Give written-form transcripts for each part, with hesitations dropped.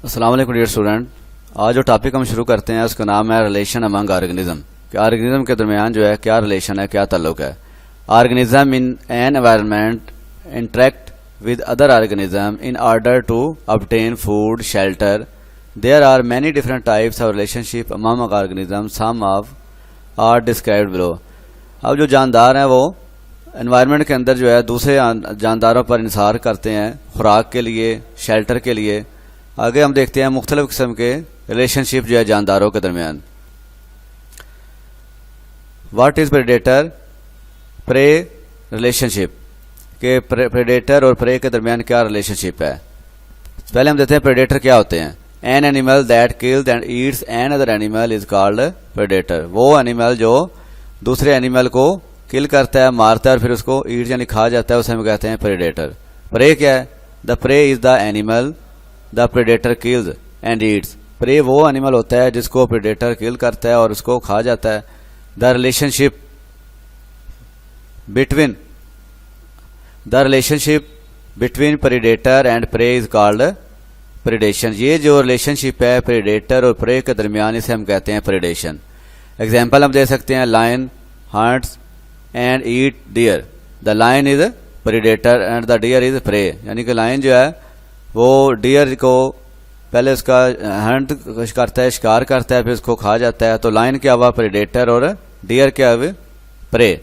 السلام علیکم dear student. آج جو ٹاپک ہم شروع کرتے ہیں اس کا نام ہے ریلیشن امنگ آرگنزم. کہ آرگنزم کے درمیان جو ہے کیا ریلیشن ہے, کیا تعلق ہے. Organism in an environment interact with other organism in order to obtain food shelter. There are many different types of relationship among organism. Some of are described below. اب جو جاندار ہیں وہ انوائرمنٹ کے اندر جو ہے دوسرے جانداروں پر انحصار کرتے ہیں خوراک کے لیے, شیلٹر کے لیے. آگے ہم دیکھتے ہیں مختلف قسم کے ریلیشن شپ جو ہے جانداروں کے درمیان. واٹ از پریڈیٹر پرے ریلیشن شپ, کہ پریڈیٹر اور پرے کے درمیان کیا ریلیشن شپ ہے. پہلے ہم دیکھتے ہیں پریڈیٹر کیا ہوتے ہیں. An animal that kills and eats an other animal is called predator. وہ اینیمل جو دوسرے اینیمل کو کل کرتا ہے, مارتا ہے اور پھر اس کو ایٹ یعنی کھا جاتا ہے, اسے ہم کہتے ہیں پریڈیٹر. پرے کیا ہے. The prey is the animal the predator kills and eats. Prey وہ اینیمل ہوتا ہے جس کو پریڈیٹر کل کرتا ہے اور اس کو کھا جاتا ہے. The relation ship between predator and پرے از کالڈ پریڈیشن. یہ جو ریلیشن شپ ہے پریڈیٹر اور پرے کے درمیان اسے ہم کہتے ہیں پریڈیشن. ایگزامپل ہم دے سکتے ہیں lion hunts and eat deer. The lion is predator and the deer is prey. یعنی کہ لائن جو ہے وہ ڈیئر کو پہلے اس کا ہنٹ کرتا ہے, شکار کرتا ہے, پھر اس کو کھا جاتا ہے. تو لائن کیا ہوا پریڈیٹر اور ڈیئر کیا ہوا پرے.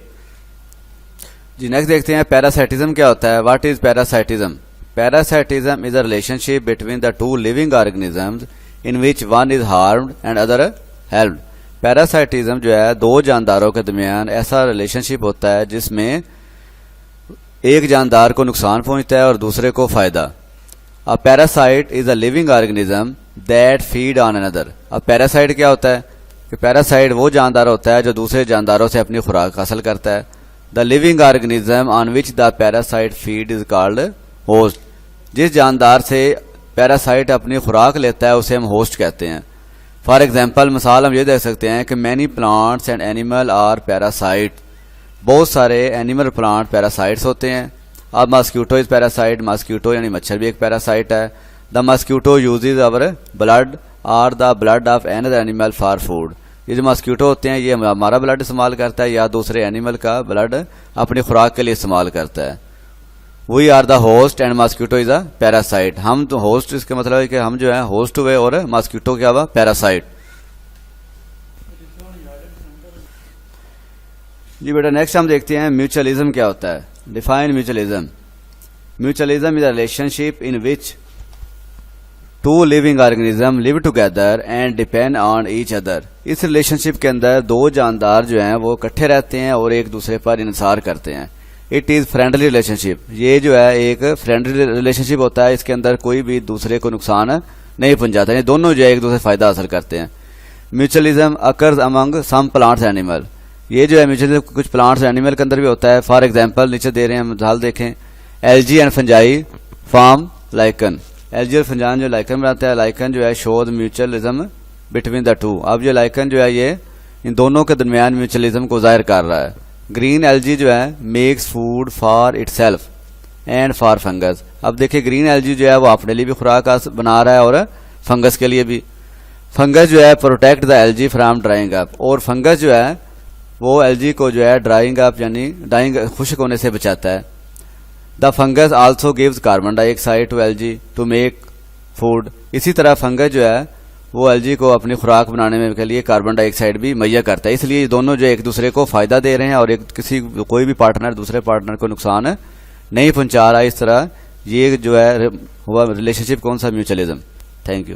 جی نیکسٹ دیکھتے ہیں پیراسائٹزم کیا ہوتا ہے. What is parasitism. Parasitism is a relationship between the two living organisms in which one is harmed and other helped. Parasitism جو ہے دو جانداروں کے درمیان ایسا ریلیشن شپ ہوتا ہے جس میں ایک جاندار کو نقصان پہنچتا ہے اور دوسرے کو فائدہ. A parasite is a living organism that feed on another. اب پیراسائٹ کیا ہوتا ہے کہ پیراسائٹ وہ جاندار ہوتا ہے جو دوسرے جانداروں سے اپنی خوراک حاصل کرتا ہے. The living organism on which the parasite feed is called host. جس جاندار سے پیراسائٹ اپنی خوراک لیتا ہے اسے ہم ہوسٹ کہتے ہیں. فار ایگزامپل مثال ہم یہ دیکھ سکتے ہیں کہ many plants and animal are parasite. بہت سارے اینیمل پلانٹ پیراسائٹس ہوتے ہیں. اب ماسکیوٹو از پیراسائٹ. ماسکیوٹو یعنی مچھر بھی ایک پیراسائٹ ہے. The mosquito uses our blood or the blood of an other animal for food. یہ جو ماسکیوٹو ہوتے ہیں یہ ہمارا بلڈ استعمال کرتا ہے یا دوسرے اینیمل کا بلڈ اپنی خوراک کے لیے استعمال کرتا ہے. We are the host and mosquito is a parasite. ہم تو ہوسٹ, اس کا مطلب ہے کہ ہم جو ہے ہوسٹ ہوئے اور ماسکیوٹو کیا ہوا پیراسائٹ. جی بیٹا نیکسٹ ہم دیکھتے ہیں میوچلزم کیا ہوتا ہے. Define mutualism. Mutualism is a relationship in which two living organisms live together and depend on each other. اس ریلیشن کے اندر دو جاندار جو ہیں وہ اکٹھے رہتے ہیں اور ایک دوسرے پر انحصار کرتے ہیں. It is friendly relationship. یہ جو ہے ایک فرینڈلی ریلیشن شپ ہوتا ہے, اس کے اندر کوئی بھی دوسرے کو نقصان نہیں پہنچاتا, یعنی دونوں جو ہے ایک دوسرے سے فائدہ حاصل کرتے ہیں. Mutualism occurs among some plants and animals. یہ جو ہے میوچلزم کچھ پلانٹس اینیمل کے اندر بھی ہوتا ہے. فار ایگزامپل نیچے دے رہے ہیں مثال دیکھیں. Algae and fungi form lichen. Algae اور فنجان جو لائکن بناتا ہے. لائکن جو ہے شوز میوچلزم بٹوین دا ٹو. اب یہ لائکن جو ہے یہ ان دونوں کے درمیان میوچلزم کو ظاہر کر رہا ہے. گرین ایلجی جو ہے makes food for itself and for fungus. اب دیکھیں گرین ایلجی جو ہے وہ اپنے لیے بھی خوراک بنا رہا ہے اور فنگس کے لیے بھی. فنگس جو ہے protect the algae from drying up. اور فنگس جو ہے وہ ایلجی کو جو ہے ڈرائنگ اپ یعنی ڈائنگ خشک ہونے سے بچاتا ہے. دا fungus also gives carbon dye oxide to algae to make food. اسی طرح فنگس جو ہے وہ ایلجی کو اپنی خوراک بنانے میں کے لیے کاربن ڈائی آکسائڈ بھی مہیا کرتا ہے. اس لیے یہ دونوں جو ایک دوسرے کو فائدہ دے رہے ہیں اور کوئی بھی پارٹنر دوسرے پارٹنر کو نقصان نہیں پہنچا رہا. اس طرح یہ جو ہے ہوا ریلیشن شپ کون سا میوچلزم. Thank you.